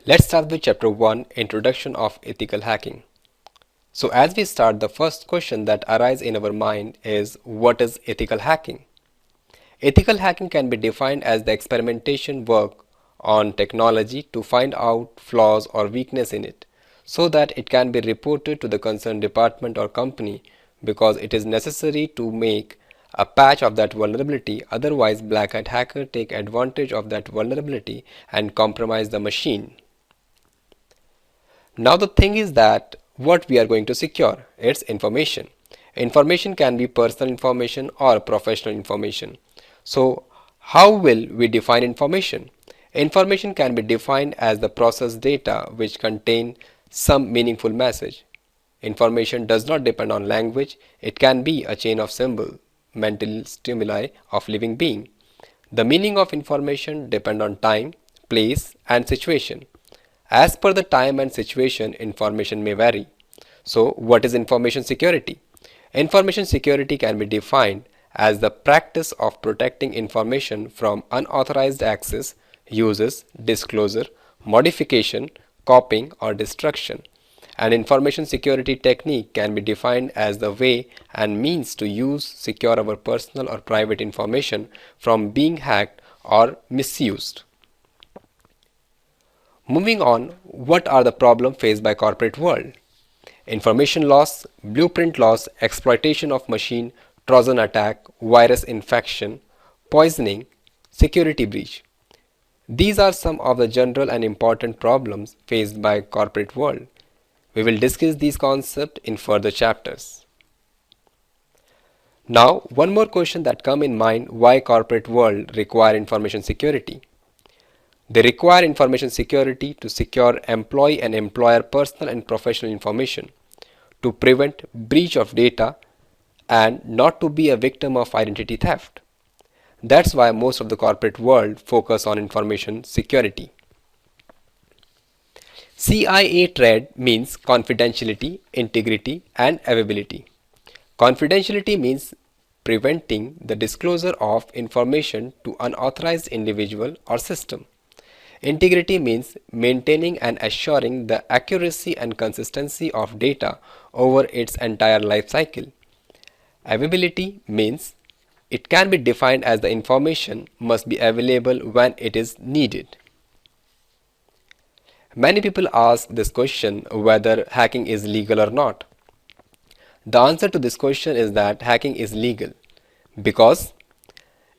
Let's start with Chapter 1, Introduction of Ethical Hacking. So as we start, the first question that arises in our mind is, what is ethical hacking? Ethical hacking can be defined as the experimentation work on technology to find out flaws or weakness in it, so that it can be reported to the concerned department or company because it is necessary to make a patch of that vulnerability. Otherwise, black hat hacker take advantage of that vulnerability and compromise the machine. Now the thing is that what we are going to secure, it's information. Information can be personal information or professional information. So how will we define information? Information can be defined as the processed data which contain some meaningful message. Information does not depend on language, it can be a chain of symbol, mental stimuli of living being. The meaning of information depend on time, place and situation. As per the time and situation, information may vary. So, what is information security? Information security can be defined as the practice of protecting information from unauthorized access, uses, disclosure, modification, copying, or destruction. An information security technique can be defined as the way and means to use secure our personal or private information from being hacked or misused. Moving on, what are the problems faced by corporate world? Information loss, blueprint loss, exploitation of machine, Trojan attack, virus infection, poisoning, security breach. These are some of the general and important problems faced by corporate world. We will discuss these concepts in further chapters. Now, one more question that come in mind, why corporate world require information security? They require information security to secure employee and employer personal and professional information, to prevent breach of data, and not to be a victim of identity theft. That's why most of the corporate world focus on information security. CIA TRADE means confidentiality, integrity, and availability. Confidentiality means preventing the disclosure of information to unauthorized individual or system. Integrity means maintaining and assuring the accuracy and consistency of data over its entire life cycle. Availability means it can be defined as the information must be available when it is needed. Many people ask this question whether hacking is legal or not. The answer to this question is that hacking is legal because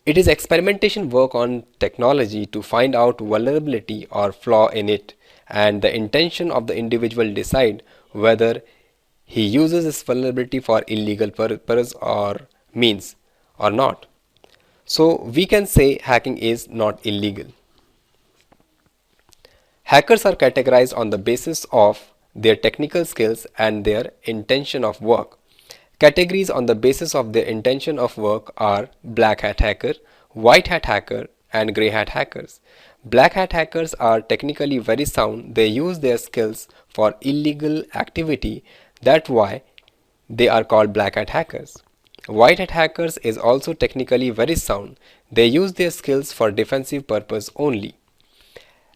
it is experimentation work on technology to find out vulnerability or flaw in it, and the intention of the individual decide whether he uses this vulnerability for illegal purpose or means or not. So we can say hacking is not illegal. Hackers are categorized on the basis of their technical skills and their intention of work. Categories on the basis of their intention of work are black hat hacker, white hat hacker, and grey hat hackers. Black hat hackers are technically very sound. They use their skills for illegal activity. That's why they are called black hat hackers. White hat hackers is also technically very sound. They use their skills for defensive purpose only.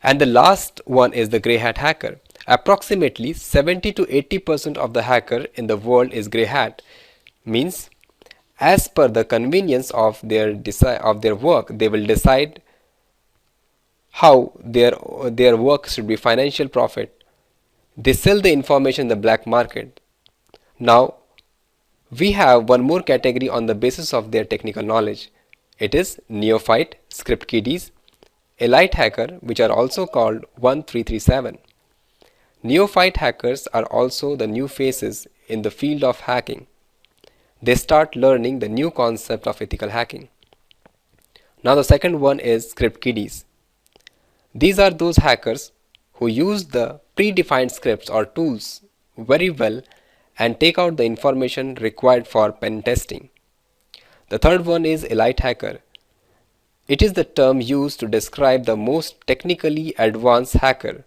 And the last one is the grey hat hacker. Approximately 70 to 80% of the hacker in the world is grey hat. Means as per the convenience of their work, they will decide how their work should be financial profit. They sell the information in the black market. Now we have one more category on the basis of their technical knowledge. It is neophyte, script kiddies, elite hacker, which are also called 1337. Neophyte hackers are also the new faces in the field of hacking. They start learning the new concept of ethical hacking. Now the second one is script kiddies. These are those hackers who use the predefined scripts or tools very well and take out the information required for pen testing. The third one is elite hacker. It is the term used to describe the most technically advanced hacker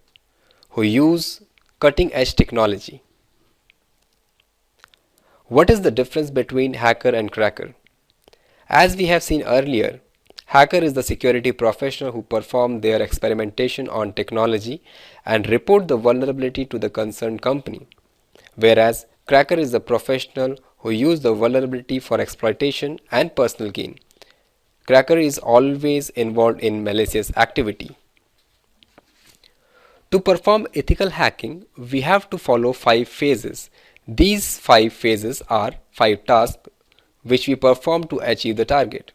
who use cutting edge technology. What is the difference between hacker and cracker? As we have seen earlier, Hacker is the security professional who perform their experimentation on technology and report the vulnerability to the concerned company, whereas cracker is the professional who use the vulnerability for exploitation and personal gain. Cracker is always involved in malicious activity. To perform ethical hacking, we have to follow 5 phases. These 5 phases are 5 tasks which we perform to achieve the target.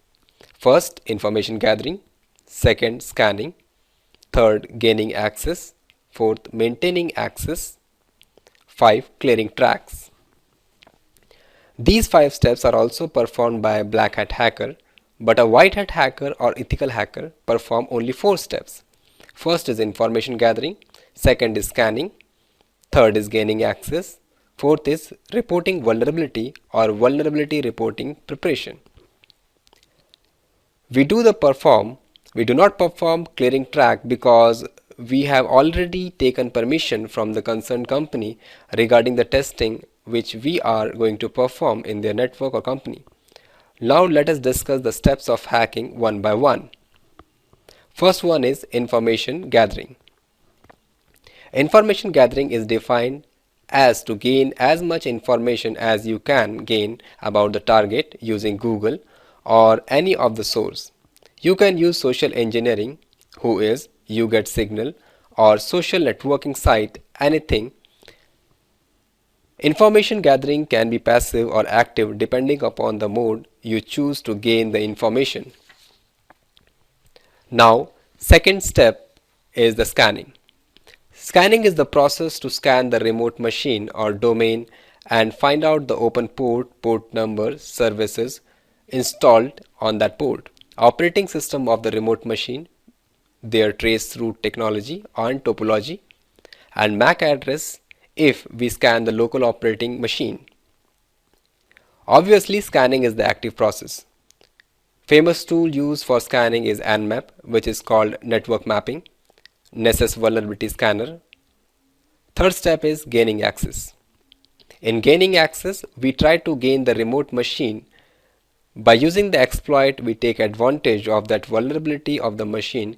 First, information gathering. Second, scanning. Third, gaining access. Fourth, maintaining access. 5, clearing tracks. These 5 steps are also performed by a black hat hacker, but a white hat hacker or ethical hacker perform only 4 steps. First is information gathering, second is scanning, third is gaining access, fourth is reporting vulnerability or vulnerability reporting preparation. We do not perform clearing track because we have already taken permission from the concerned company regarding the testing which we are going to perform in their network or company. Now let us discuss the steps of hacking one by one. First one is information gathering. Information gathering is defined as to gain as much information as you can gain about the target using Google or any of the source. You can use social engineering, who is YouGetSignal, or social networking site, anything. Information gathering can be passive or active depending upon the mode you choose to gain the information. Now, second step is the scanning. Scanning is the process to scan the remote machine or domain and find out the open port, port number, services installed on that port, operating system of the remote machine, their trace-through technology and topology, and MAC address if we scan the local operating machine. Obviously, scanning is the active process. Famous tool used for scanning is Nmap, which is called network mapping, Nessus vulnerability scanner. Third step is gaining access. In gaining access, we try to gain the remote machine. By using the exploit, we take advantage of that vulnerability of the machine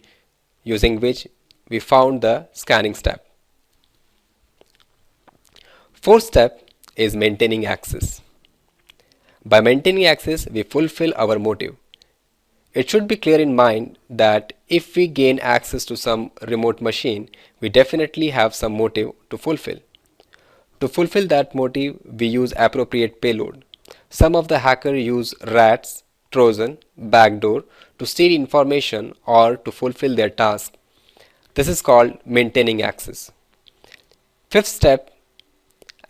using which we found the scanning step. Fourth step is maintaining access. By maintaining access, we fulfill our motive. It should be clear in mind that if we gain access to some remote machine, we definitely have some motive to fulfill. To fulfill that motive, we use appropriate payload. Some of the hackers use rats, Trojan, backdoor to steal information or to fulfill their task. This is called maintaining access. Fifth step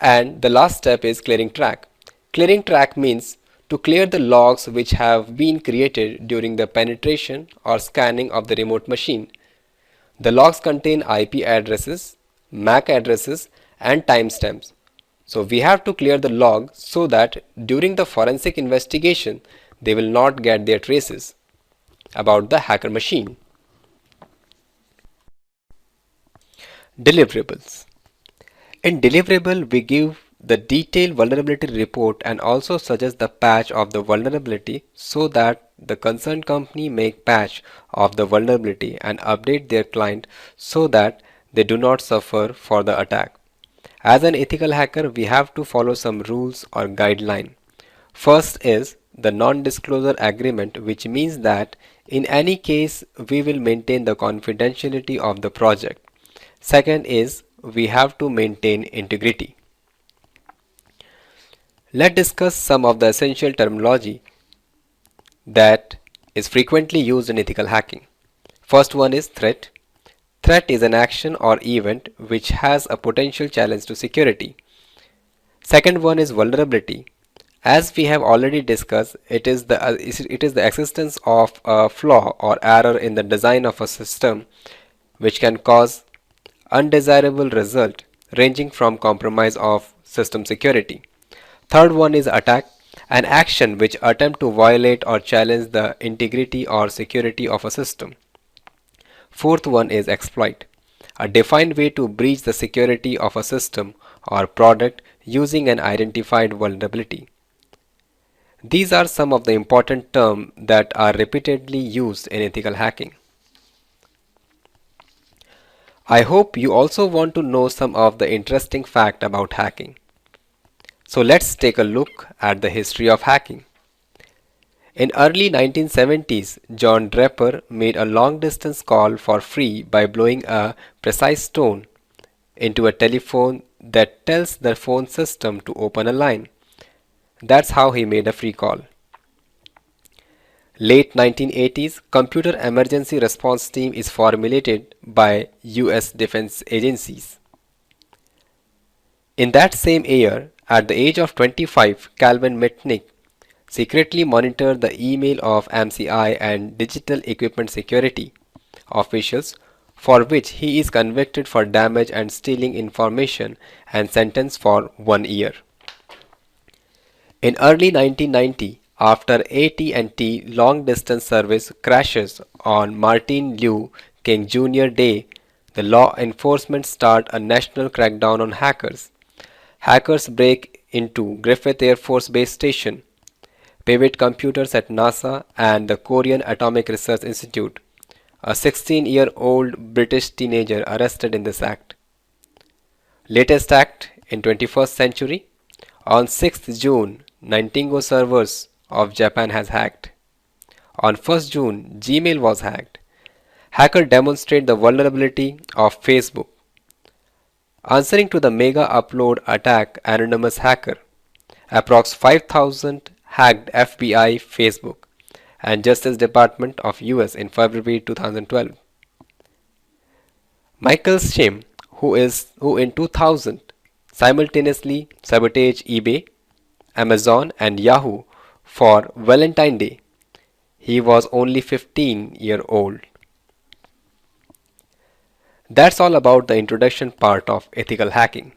and the last step is clearing track. Clearing track means to clear the logs which have been created during the penetration or scanning of the remote machine. The logs contain IP addresses, MAC addresses and timestamps. So we have to clear the log so that during the forensic investigation they will not get their traces about the hacker machine. Deliverables. In deliverable, we give the detailed vulnerability report and also suggest the patch of the vulnerability so that the concerned company make patch of the vulnerability and update their client so that they do not suffer for the attack. As an ethical hacker, we have to follow some rules or guideline. First is the non-disclosure agreement, which means that in any case we will maintain the confidentiality of the project. Second is we have to maintain integrity. Let's discuss some of the essential terminology that is frequently used in ethical hacking. First one is threat. Threat is an action or event which has a potential challenge to security. Second one is vulnerability. As we have already discussed, it is the existence of a flaw or error in the design of a system which can cause undesirable result ranging from compromise of system security. Third one is attack, an action which attempt to violate or challenge the integrity or security of a system. Fourth one is exploit, a defined way to breach the security of a system or product using an identified vulnerability. These are some of the important terms that are repeatedly used in ethical hacking. I hope you also want to know some of the interesting facts about hacking. So let's take a look at the history of hacking. In early 1970s, John Draper made a long-distance call for free by blowing a precise tone into a telephone that tells the phone system to open a line. That's how he made a free call. Late 1980s, Computer Emergency Response Team is formulated by US defense agencies. In that same year, at the age of 25, Calvin Mitnick secretly monitored the email of MCI and Digital Equipment Security officials, for which he is convicted for damage and stealing information and sentenced for 1 year. In early 1990, after AT&T long-distance service crashes on Martin Luther King Jr. Day, the law enforcement start a national crackdown on hackers. Hackers break into Griffith Air Force Base Station, pivot computers at NASA and the Korean Atomic Research Institute. A 16-year-old British teenager arrested in this act. Latest act in 21st century. On 6th June, Nintengo servers of Japan has hacked. On 1st June, Gmail was hacked. Hacker demonstrate the vulnerability of Facebook. Answering to the mega upload attack, anonymous hacker. Approx 5,000 hacked FBI, Facebook, and Justice Department of US in February 2012. Michael Shim, who in 2000 simultaneously sabotaged eBay, Amazon and Yahoo for Valentine's Day. He was only 15-year-old. That's all about the introduction part of ethical hacking.